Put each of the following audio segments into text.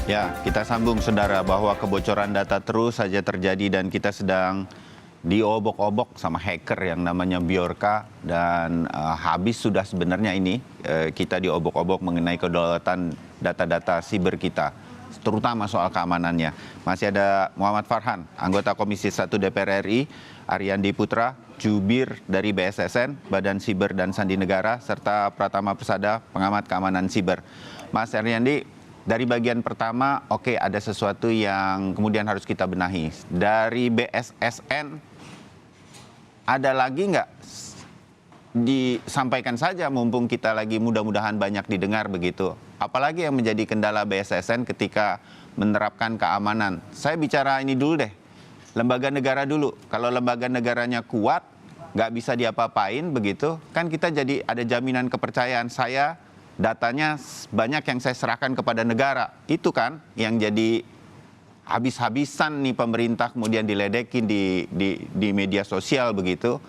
Ya, kita sambung saudara bahwa kebocoran data terus saja terjadi dan kita sedang diobok-obok sama hacker yang namanya Bjorka dan habis sudah sebenarnya ini kita diobok-obok mengenai kedaulatan data-data siber kita, terutama soal keamanannya. Masih ada Muhammad Farhan, anggota Komisi 1 DPR RI, Ariandi Putra, jubir dari BSSN, Badan Siber dan Sandi Negara, serta Pratama Persada, pengamat keamanan siber. Mas Ariandi, dari bagian pertama, oke, ada sesuatu yang kemudian harus kita benahi. Dari BSSN, ada lagi nggak? Disampaikan saja mumpung kita lagi mudah-mudahan banyak didengar begitu. Apalagi yang menjadi kendala BSSN ketika menerapkan keamanan. Saya bicara ini dulu deh, lembaga negara dulu. Kalau lembaga negaranya kuat, nggak bisa diapa-apain begitu, kan kita jadi ada jaminan kepercayaan saya. Datanya banyak yang saya serahkan kepada negara. Itu kan yang jadi habis-habisan nih pemerintah kemudian diledekin di media sosial begitu.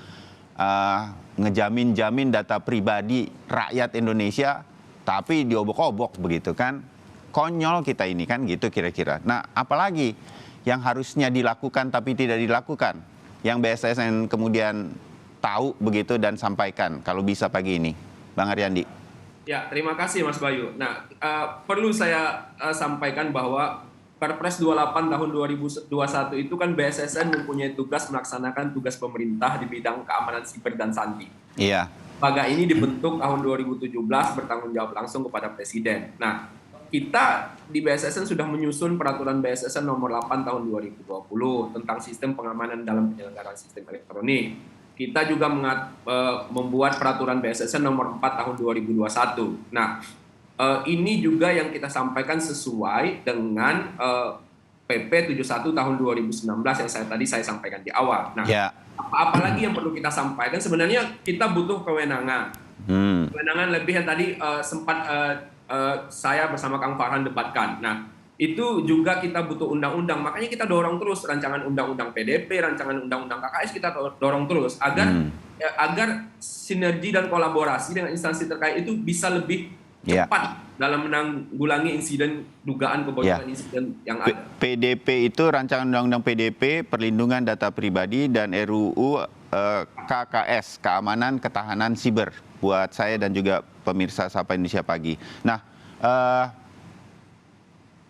Ngejamin-jamin data pribadi rakyat Indonesia, tapi diobok-obok begitu kan. Konyol kita ini kan gitu kira-kira. Nah, apalagi yang harusnya dilakukan tapi tidak dilakukan. Yang BSSN kemudian tahu begitu dan sampaikan kalau bisa pagi ini. Bang Ariandi. Ya, terima kasih Mas Bayu. Nah, perlu saya sampaikan bahwa Perpres 28 tahun 2021 itu kan BSSN mempunyai tugas melaksanakan tugas pemerintah di bidang keamanan siber dan sandi. Iya. Lembaga ini dibentuk tahun 2017 bertanggung jawab langsung kepada Presiden. Nah, kita di BSSN sudah menyusun peraturan BSSN nomor 8 tahun 2020 tentang sistem pengamanan dalam penyelenggaraan sistem elektronik. Kita juga membuat peraturan BSSN nomor 4 tahun 2021. Nah, ini juga yang kita sampaikan sesuai dengan PP 71 tahun 2019 yang saya sampaikan di awal. Nah, apalagi yang perlu kita sampaikan, sebenarnya kita butuh kewenangan. Kewenangan lebih yang tadi sempat saya bersama Kang Farhan debatkan. Nah, itu juga kita butuh undang-undang, makanya kita dorong terus rancangan undang-undang PDP, rancangan undang-undang KKS kita dorong terus agar sinergi dan kolaborasi dengan instansi terkait itu bisa lebih cepat dalam menanggulangi insiden dugaan kebocoran insiden yang ada. PDP itu rancangan undang-undang PDP, perlindungan data pribadi, dan RUU KKS, keamanan ketahanan siber, buat saya dan juga pemirsa Sapa Indonesia Pagi. Nah,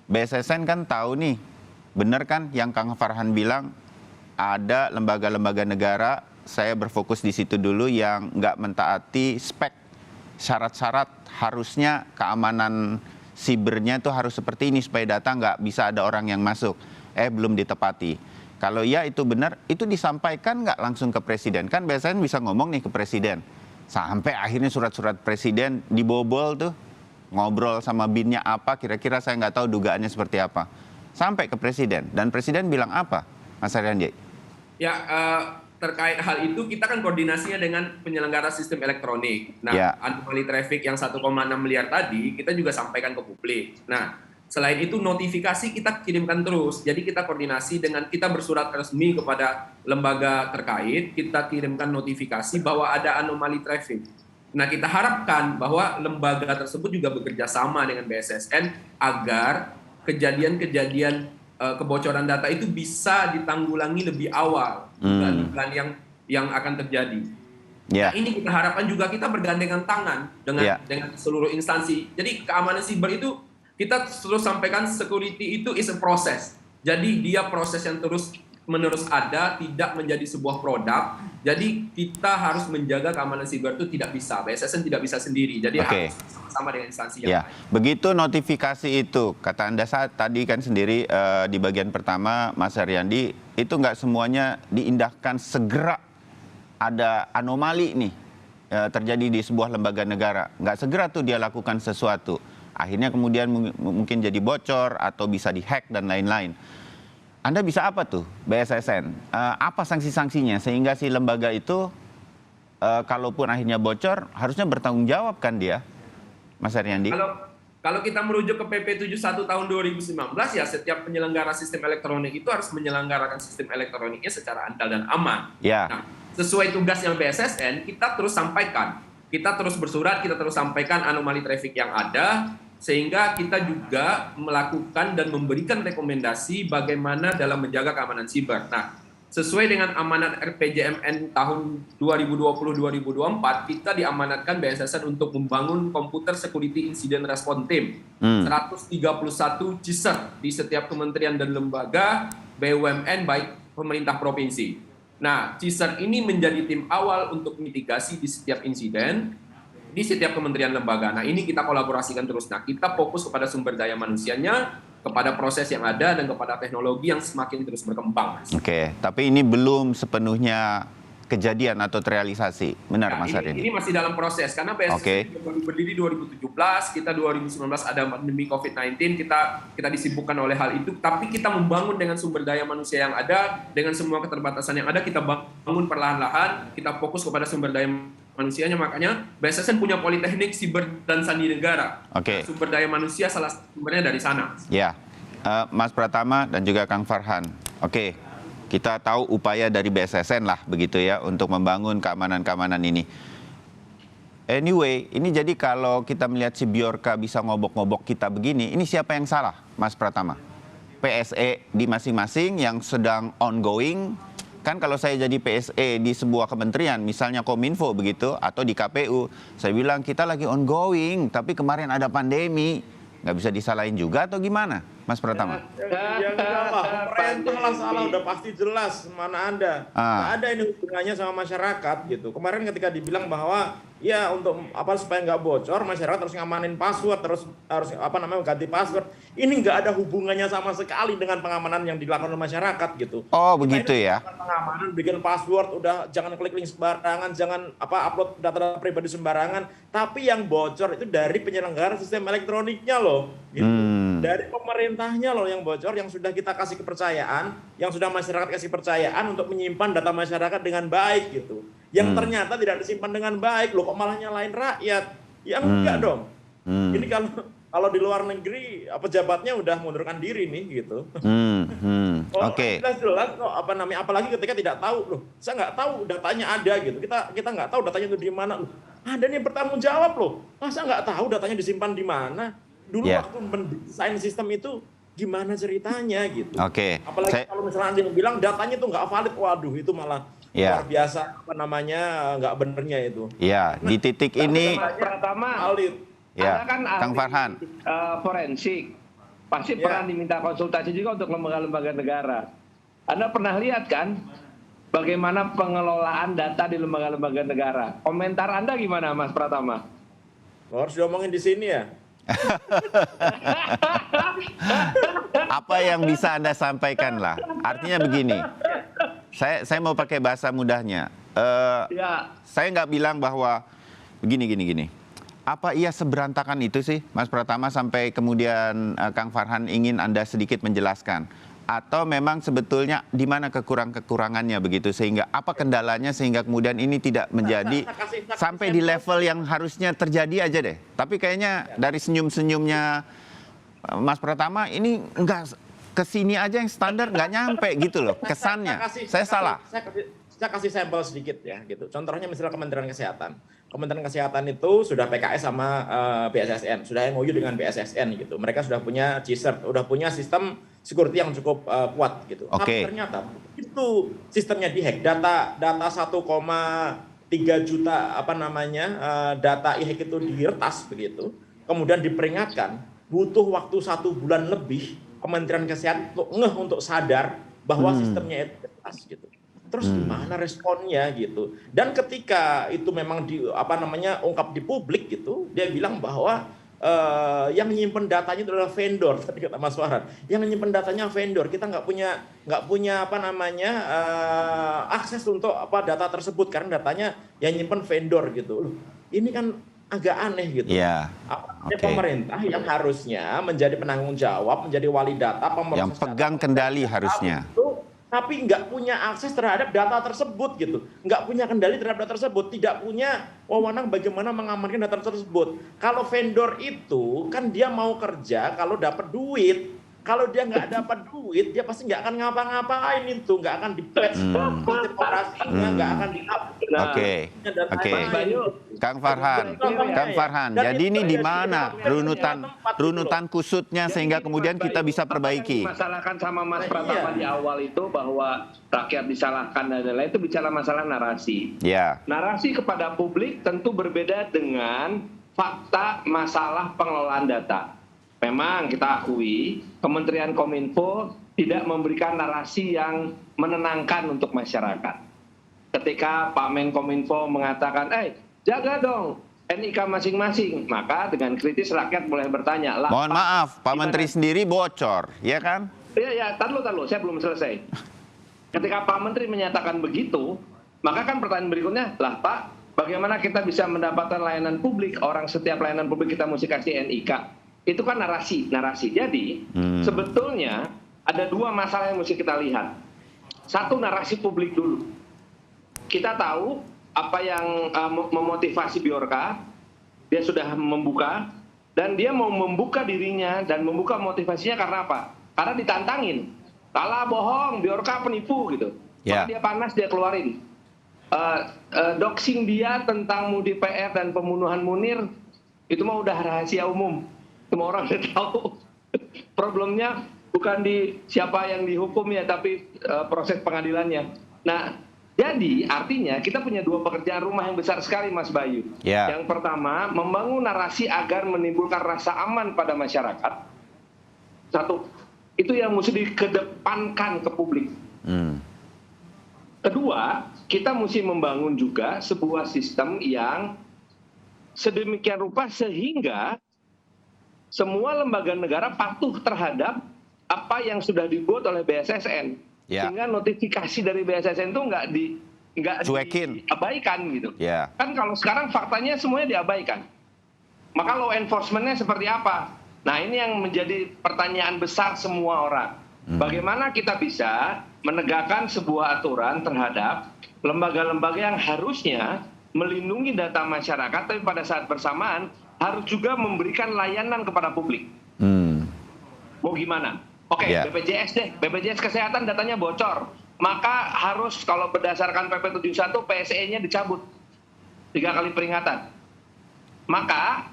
BSSN kan tahu nih, benar kan yang Kang Farhan bilang, ada lembaga-lembaga negara, saya berfokus di situ dulu, yang nggak mentaati spek, syarat-syarat harusnya keamanan sibernya itu harus seperti ini supaya data nggak bisa ada orang yang masuk. Belum ditepati. Kalau ya itu benar, itu disampaikan nggak langsung ke Presiden? Kan BSSN bisa ngomong nih ke Presiden. Sampai akhirnya surat-surat Presiden dibobol tuh. Ngobrol sama binnya apa, kira-kira saya nggak tahu dugaannya seperti apa. Sampai ke Presiden, dan Presiden bilang apa, Mas Ariandi? Ya, terkait hal itu kita kan koordinasinya dengan penyelenggara sistem elektronik. Nah, anomali traffic yang 1,6 miliar tadi, kita juga sampaikan ke publik. Nah, selain itu notifikasi kita kirimkan terus. Jadi kita koordinasi dengan, kita bersurat resmi kepada lembaga terkait, kita kirimkan notifikasi bahwa ada anomali traffic. Nah, kita harapkan bahwa lembaga tersebut juga bekerja sama dengan BSSN agar kejadian-kejadian kebocoran data itu bisa ditanggulangi lebih awal dugaan yang akan terjadi. Nah, ini kita harapkan juga kita bergandengan tangan dengan seluruh instansi. Jadi keamanan siber itu kita terus sampaikan, security itu is a process. Jadi dia proses yang terus menerus ada, tidak menjadi sebuah produk. Jadi kita harus menjaga keamanan siber itu tidak bisa. BSSN tidak bisa sendiri. Jadi harus sama dengan instansi yang lain. Begitu notifikasi itu, kata Anda saat tadi kan sendiri di bagian pertama, Mas Ariandi, itu nggak semuanya diindahkan segera. Ada anomali nih terjadi di sebuah lembaga negara. Nggak segera tuh dia lakukan sesuatu. Akhirnya kemudian mungkin jadi bocor atau bisa dihack dan lain-lain. Anda bisa apa tuh BSSN? Apa sanksi-sanksinya sehingga si lembaga itu kalaupun akhirnya bocor harusnya bertanggung jawab kan dia, Mas Ariandi? Kalau kita merujuk ke PP 71 tahun 2019 ya setiap penyelenggara sistem elektronik itu harus menyelenggarakan sistem elektroniknya secara andal dan aman. Nah, sesuai tugas yang BSSN kita terus sampaikan, kita terus bersurat, kita terus sampaikan anomali traffic yang ada. sehingga kita juga melakukan dan memberikan rekomendasi bagaimana dalam menjaga keamanan siber. Nah, sesuai dengan amanat RPJMN tahun 2020-2024, kita diamanatkan BSSN untuk membangun Computer Security Incident Response Team. 131 CISR di setiap kementerian dan lembaga BUMN baik pemerintah provinsi. Nah, CISR ini menjadi tim awal untuk mitigasi di setiap insiden, di setiap kementerian lembaga. Nah, ini kita kolaborasikan terus. Nah, kita fokus kepada sumber daya manusianya, kepada proses yang ada, dan kepada teknologi yang semakin terus berkembang. Oke, tapi ini belum sepenuhnya kejadian atau terrealisasi. Benar, Mas Haryadi? Ini masih dalam proses, karena BSSN baru berdiri 2017, kita 2019 ada pandemi COVID-19, kita disibukkan oleh hal itu, tapi kita membangun dengan sumber daya manusia yang ada, dengan semua keterbatasan yang ada, kita bangun perlahan-lahan, kita fokus kepada sumber daya manusianya. Makanya BSSN punya Politeknik Siber dan Sandi Negara. Sumber daya manusia salah sumbernya dari sana. Ya, Mas Pratama dan juga Kang Farhan. Kita tahu upaya dari BSSN lah begitu ya untuk membangun keamanan-keamanan ini. Anyway, ini jadi kalau kita melihat si Bjorka bisa ngobok-ngobok kita begini, ini siapa yang salah, Mas Pratama? PSE di masing-masing yang sedang ongoing. Kan kalau saya jadi PSE di sebuah kementerian, misalnya Kominfo begitu, atau di KPU, saya bilang kita lagi ongoing, tapi kemarin ada pandemi, nggak bisa disalahin juga atau gimana, Mas Pratama? Ya enggak lah, pemerintah salah, udah pasti jelas, mana ada. Nggak ada ini hubungannya sama masyarakat gitu. Kemarin ketika dibilang bahwa ya untuk supaya nggak bocor, masyarakat harus ngamanin password, harus ganti password. Ini nggak ada hubungannya sama sekali dengan pengamanan yang dilakukan oleh masyarakat gitu. Oh begitu ya. Pengamanan, bikin password, udah jangan klik link sembarangan, jangan upload data pribadi sembarangan. Tapi yang bocor itu dari penyelenggara sistem elektroniknya loh. Gitu. Dari pemerintahnya loh yang bocor, yang sudah kita kasih kepercayaan, yang sudah masyarakat kasih kepercayaan untuk menyimpan data masyarakat dengan baik gitu. Yang ternyata tidak disimpan dengan baik, loh kok malah nyalain rakyat? Ya enggak dong. Ini kalau di luar negeri pejabatnya udah mundurkan diri nih gitu. Jelas-jelas kok apalagi ketika tidak tahu loh. Saya nggak tahu datanya ada gitu. Kita nggak tahu datanya itu di mana loh. Ada nih yang bertanggung jawab loh. Masa nggak tahu datanya disimpan di mana? Dulu waktu mendesain sistem itu gimana ceritanya gitu. Apalagi kalau misalnya ada yang bilang datanya itu nggak valid, waduh itu malah luar biasa nggak benernya itu. Ya, di titik ini pertama Anda kan Kang Farhan forensik, pasti pernah diminta konsultasi juga untuk lembaga-lembaga negara. Anda pernah lihat kan bagaimana pengelolaan data di lembaga-lembaga negara? Komentar Anda gimana, Mas Pratama? Harus diomongin di sini ya. Apa yang bisa Anda sampaikan lah? Artinya begini, saya mau pakai bahasa mudahnya. Saya nggak bilang bahwa gini. Apa ia seberantakan itu sih, Mas Pratama, sampai kemudian Kang Farhan ingin Anda sedikit menjelaskan? Atau memang sebetulnya di mana kekurangannya begitu, sehingga apa kendalanya sehingga kemudian ini tidak menjadi sampai di level yang harusnya terjadi aja deh. Tapi kayaknya dari senyum-senyumnya Mas Pratama ini enggak kesini aja yang standar nggak nyampe gitu loh kesannya. Saya salah. Saya kasih sampel sedikit ya gitu. Contohnya misalnya Kementerian Kesehatan. Kementerian Kesehatan itu sudah PKS sama BSSN, sudah MOU dengan BSSN gitu. Mereka sudah punya CISR, sudah punya sistem security yang cukup kuat gitu. Tapi ternyata itu sistemnya dihack. Data 1,3 juta data e-hack itu diretas begitu. Kemudian diperingatkan, butuh waktu 1 bulan lebih Kementerian Kesehatan untuk sadar bahwa sistemnya itu jelas gitu. Terus gimana responnya gitu? Dan ketika itu memang ungkap di publik gitu, dia bilang bahwa yang nyimpen datanya itu adalah vendor, tadi kata Mas Farhan. Yang nyimpen datanya vendor, kita nggak punya akses untuk data tersebut karena datanya yang nyimpen vendor gitu. Loh, ini kan agak aneh gitu. Pemerintah yang harusnya menjadi penanggung jawab, menjadi wali data, yang pegang kendali harusnya. Tapi nggak punya akses terhadap data tersebut gitu, nggak punya kendali terhadap data tersebut, tidak punya wewenang bagaimana mengamankan data tersebut. Kalau vendor itu kan dia mau kerja kalau dapat duit, Kalau dia nggak dapat duit, dia pasti nggak akan ngapa-ngapain itu, nggak akan di-patch konsep operasinya, nggak akan di-upgrade. Oke. Kang Farhan, jadi ini di mana runutan kusutnya sehingga kemudian kita bisa perbaiki? Masalahkan sama Mas Pratama di awal itu bahwa rakyat disalahkan dan lain-lain, itu bicara masalah narasi. Ya. Narasi kepada publik tentu berbeda dengan fakta masalah pengelolaan data. Memang kita akui Kementerian Kominfo tidak memberikan narasi yang menenangkan untuk masyarakat. Ketika Pak Menkominfo mengatakan, jaga dong NIK masing-masing, maka dengan kritis rakyat mulai bertanya. Lah, mohon maaf, Pak Menteri sendiri bocor, ya kan? Iya, tar dulu, saya belum selesai. Ketika Pak Menteri menyatakan begitu, maka kan pertanyaan berikutnya, lah Pak, bagaimana kita bisa mendapatkan layanan publik? Orang setiap layanan publik kita mesti kasih NIK. Itu kan narasi. Jadi sebetulnya ada dua masalah yang mesti kita lihat. Satu, narasi publik dulu. Kita tahu apa yang memotivasi Bjorka, dia sudah membuka, dan dia mau membuka dirinya dan membuka motivasinya karena apa? Karena ditantangin. Kalah bohong, Bjorka penipu gitu. Maka dia panas, dia keluarin. Doxing dia tentang Mudi PR dan pembunuhan Munir, itu mah udah rahasia umum. Semua orang udah tahu. Problemnya bukan di siapa yang dihukum ya, tapi proses pengadilannya. Nah, jadi artinya kita punya dua pekerjaan rumah yang besar sekali, Mas Bayu. Yang pertama, membangun narasi agar menimbulkan rasa aman pada masyarakat. Satu, itu yang mesti dikedepankan ke publik. Kedua, kita mesti membangun juga sebuah sistem yang sedemikian rupa sehingga semua lembaga negara patuh terhadap apa yang sudah dibuat oleh BSSN, sehingga notifikasi dari BSSN itu nggak diabaikan gitu. Kan kalau sekarang faktanya semuanya diabaikan. Maka law enforcement-nya seperti apa? Nah, ini yang menjadi pertanyaan besar semua orang. Bagaimana kita bisa menegakkan sebuah aturan terhadap lembaga-lembaga yang harusnya melindungi data masyarakat, tapi pada saat bersamaan harus juga memberikan layanan kepada publik. Mau gimana? Oke, BPJS deh. BPJS Kesehatan datanya bocor. Maka harus kalau berdasarkan PP 71 PSE-nya dicabut. 3 kali peringatan. Maka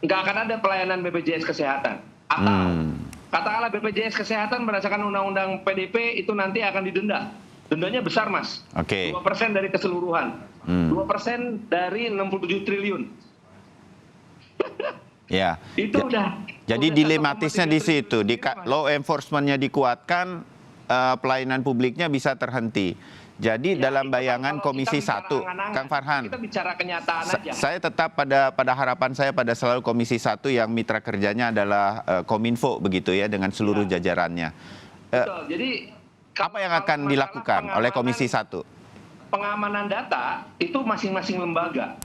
nggak akan ada pelayanan BPJS Kesehatan. Atau katakanlah BPJS Kesehatan berdasarkan Undang-Undang PDP itu nanti akan didenda. Dendanya besar, Mas. 2% dari keseluruhan. 2% dari 67 triliun. Itu udah. Jadi dilematisnya di situ, law enforcement-nya dikuatkan, pelayanan publiknya bisa terhenti. Jadi dalam bayangan Komisi 1, Kang Farhan, kita bicara kenyataan aja. Saya tetap pada harapan saya pada selalu Komisi 1 yang mitra kerjanya adalah Kominfo begitu ya, dengan seluruh jajarannya. Betul. Jadi apa yang akan dilakukan oleh Komisi 1? Pengamanan data itu masing-masing lembaga.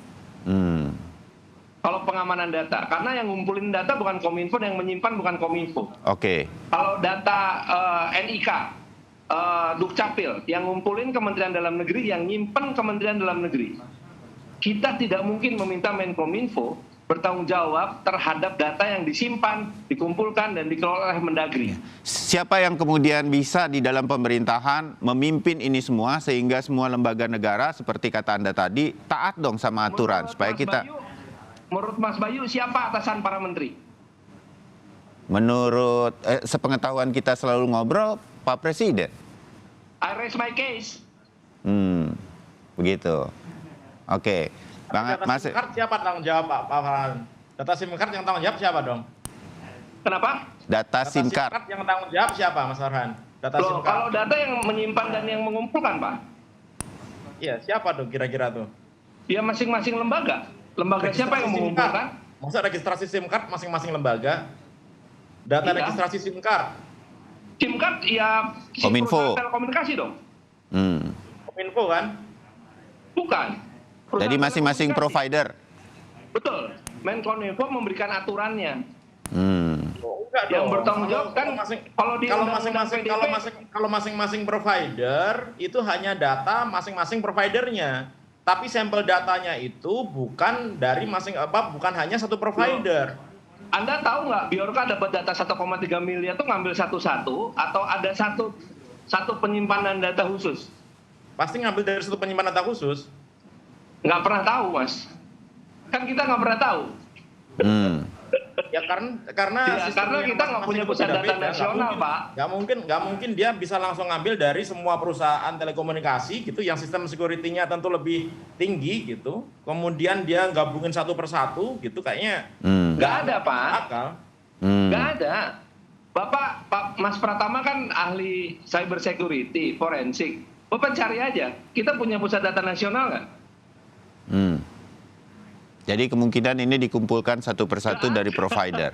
Kalau pengamanan data, karena yang ngumpulin data bukan Kominfo, yang menyimpan bukan Kominfo. Kalau data NIK, Dukcapil, yang ngumpulin Kementerian Dalam Negeri, yang nyimpen Kementerian Dalam Negeri. Kita tidak mungkin meminta Menkominfo bertanggung jawab terhadap data yang disimpan, dikumpulkan, dan dikelola oleh Mendagri. Siapa yang kemudian bisa di dalam pemerintahan memimpin ini semua sehingga semua lembaga negara seperti kata Anda tadi taat dong sama aturan supaya kita... Menurut Mas Bayu, siapa atasan para menteri? Menurut sepengetahuan kita selalu ngobrol, Pak Presiden. I raise my case. Begitu. Oke. Data SIM card siapa tanggung jawab, Pak Farhan? Data SIM card yang tanggung jawab siapa dong? Kenapa? Data SIM card yang tanggung jawab siapa, Mas Farhan? Kalau data yang menyimpan dan yang mengumpulkan, Pak? Iya, siapa tuh kira-kira tuh? Ya masing-masing lembaga. Lembaga siapa yang mengumpulkan? Masa registrasi SIM card masing-masing lembaga? Data registrasi SIM card? SIM card ya Kominfo. Telekomunikasi dong. Kominfo kan? Bukan. Jadi masing-masing provider. Betul. Menkominfo memberikan aturannya. Enggak yang dong. bertanggung jawab kan kalau masing-masing provider itu hanya data masing-masing providernya. Tapi sampel datanya itu bukan dari bukan hanya satu provider. Anda tahu nggak Biorka dapat data 1,3 miliar itu ngambil satu-satu atau ada satu penyimpanan data khusus? Pasti ngambil dari satu penyimpanan data khusus. Nggak pernah tahu, Mas. Kan kita nggak pernah tahu. Ya karena kita nggak punya pusat data nasional, Pak. Nggak mungkin dia bisa langsung ngambil dari semua perusahaan telekomunikasi gitu, yang sistem security-nya tentu lebih tinggi gitu. Kemudian dia gabungin satu persatu gitu, kayaknya nggak ada, Pak. Akal. Nggak ada. Pak Mas Pratama kan ahli cyber security, forensik. Bapak cari aja. Kita punya pusat data nasional nggak? Jadi kemungkinan ini dikumpulkan satu persatu dari provider.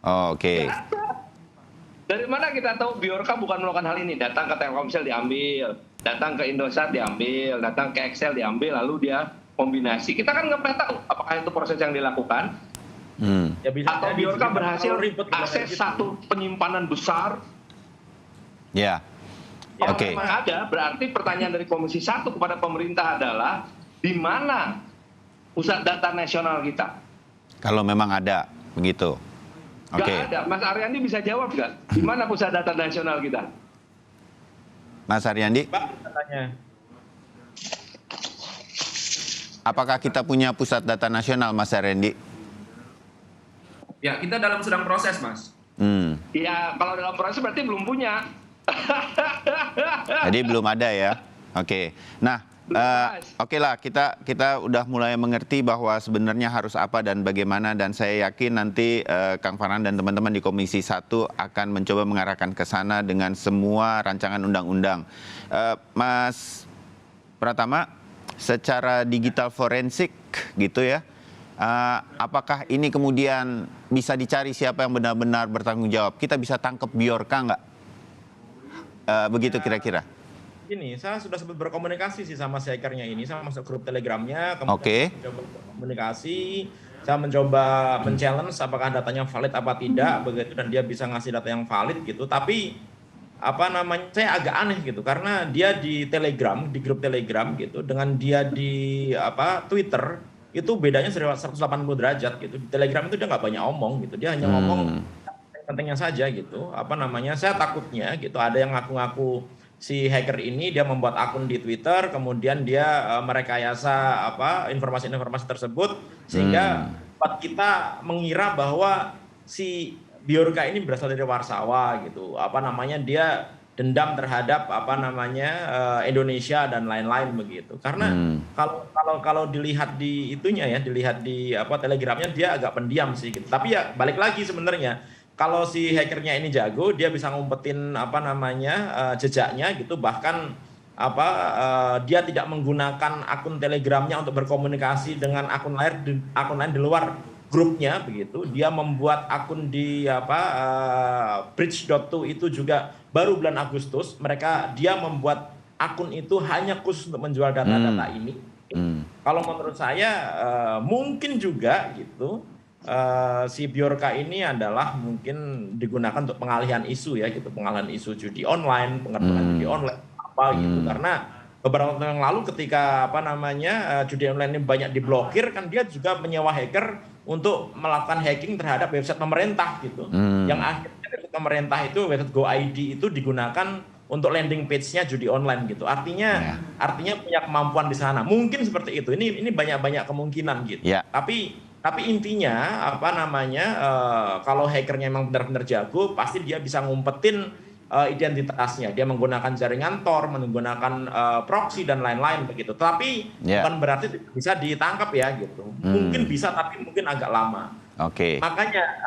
Oh, oke. Dari mana kita tahu Biorka bukan melakukan hal ini? Datang ke Telkomsel diambil, datang ke Indosat diambil, datang ke Excel diambil, lalu dia kombinasi. Kita kan nggak pernah tahu apakah itu proses yang dilakukan. Ya, Atau Biorka berhasil akses satu penyimpanan besar. Ya. Kalau Oke. memang ada, berarti pertanyaan dari Komisi 1 kepada pemerintah adalah di mana pusat data nasional kita? Kalau memang ada, begitu. Oke. Nggak ada. Mas Aryandi bisa jawab nggak? Di mana pusat data nasional kita? Mas Aryandi, Pak, katanya. apakah kita punya pusat data nasional, Mas Aryandi? Ya, kita sedang proses, Mas. Ya, kalau dalam proses berarti belum punya. Jadi belum ada ya. Oke. Nah, oke lah, kita udah mulai mengerti bahwa sebenarnya harus apa dan bagaimana, dan saya yakin nanti Kang Farhan dan teman-teman di Komisi 1 akan mencoba mengarahkan ke sana dengan semua rancangan undang-undang. Mas Pratama, secara digital forensik gitu ya, apakah ini kemudian bisa dicari siapa yang benar-benar bertanggung jawab? Kita bisa tangkap Biorka nggak? Begitu kira-kira. Gini, saya sudah sempat berkomunikasi sih sama si hackernya ini, sama masuk grup Telegramnya, Oke. kemudian mencoba berkomunikasi, saya mencoba men-challenge apakah datanya valid apa tidak, begitu, dan dia bisa ngasih data yang valid gitu. Tapi saya agak aneh gitu, karena dia di Telegram, di grup Telegram gitu, dengan dia di Twitter itu bedanya 180 derajat gitu. Di Telegram itu dia nggak banyak omong gitu, dia hanya ngomong pentingnya saja gitu. Saya takutnya gitu ada yang ngaku-ngaku si hacker ini dia membuat akun di Twitter, kemudian dia merekayasa informasi-informasi tersebut sehingga buat kita mengira bahwa si Biorka ini berasal dari Warsawa gitu. Dia dendam terhadap Indonesia dan lain-lain begitu. Karena kalau dilihat di itunya ya, dilihat di Telegramnya dia agak pendiam sih gitu. Tapi ya balik lagi sebenarnya, kalau si hackernya ini jago, dia bisa ngumpetin jejaknya gitu, bahkan dia tidak menggunakan akun Telegramnya untuk berkomunikasi dengan akun lain di luar grupnya begitu. Dia membuat akun di bridge.to itu juga baru bulan Agustus. Dia membuat akun itu hanya khusus untuk menjual data-data ini. Kalau menurut saya mungkin juga gitu. Si Biorka ini adalah mungkin digunakan untuk pengalihan isu ya gitu, pengalihan isu judi online, pengertian judi online gitu. Karena beberapa tahun yang lalu ketika judi online ini banyak diblokir, kan dia juga menyewa hacker untuk melakukan hacking terhadap website pemerintah gitu. Yang akhirnya website pemerintah itu, website GoID itu digunakan untuk landing page-nya judi online gitu. Artinya punya kemampuan di sana. Mungkin seperti itu. Ini banyak kemungkinan gitu. Yeah. Tapi intinya kalau hackernya memang benar-benar jago, pasti dia bisa ngumpetin identitasnya. Dia menggunakan jaringan Tor, menggunakan proxy dan lain-lain begitu. Tapi bukan berarti bisa ditangkap ya gitu. Mungkin bisa, tapi mungkin agak lama. Oke. Makanya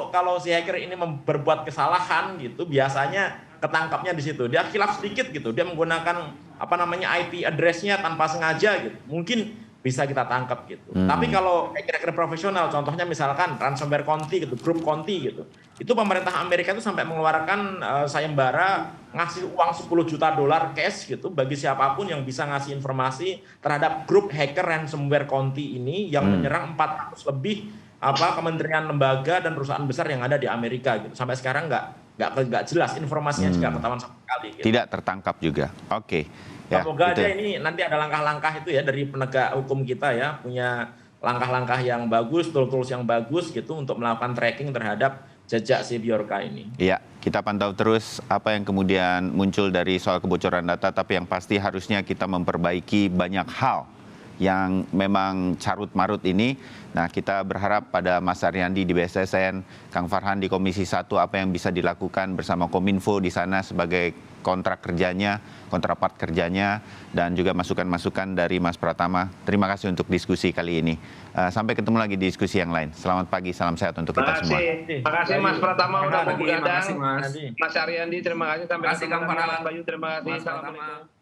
kalau si hacker ini berbuat kesalahan gitu, biasanya ketangkapnya di situ. Dia khilaf sedikit gitu. Dia menggunakan IP address-nya tanpa sengaja gitu. Mungkin bisa kita tangkap gitu. Tapi kalau hacker profesional, contohnya misalkan ransomware Conti gitu, grup Conti gitu, itu pemerintah Amerika itu sampai mengeluarkan sayembara ngasih uang $10 juta cash gitu bagi siapapun yang bisa ngasih informasi terhadap grup hacker ransomware Conti ini yang menyerang 400 lebih kementerian, lembaga dan perusahaan besar yang ada di Amerika gitu. Sampai sekarang nggak jelas informasinya, juga ketahuan sama sekali gitu. Tidak tertangkap juga. Oke. Ya, semoga aja ini nanti ada langkah-langkah itu ya dari penegak hukum kita ya, punya langkah-langkah yang bagus, tools-tools yang bagus gitu untuk melakukan tracking terhadap jejak si Bjorka ini. Iya, kita pantau terus apa yang kemudian muncul dari soal kebocoran data, tapi yang pasti harusnya kita memperbaiki banyak hal yang memang carut-marut ini. Nah, kita berharap pada Mas Ariandi di BSSN, Kang Farhan di Komisi 1, apa yang bisa dilakukan bersama Kominfo di sana sebagai kontrak kerjanya, kontrapart kerjanya, dan juga masukan-masukan dari Mas Pratama. Terima kasih untuk diskusi kali ini. Sampai ketemu lagi di diskusi yang lain. Selamat pagi, salam sehat untuk kita semua. Terima kasih Mas Pratama udah mau begadang. Mas. Mas Ariandi terima kasih, sampai Terima kasih, ketemu Kang lagi. Farhan. Mas Bayu terima kasih. Mas Pratama. Assalamualaikum.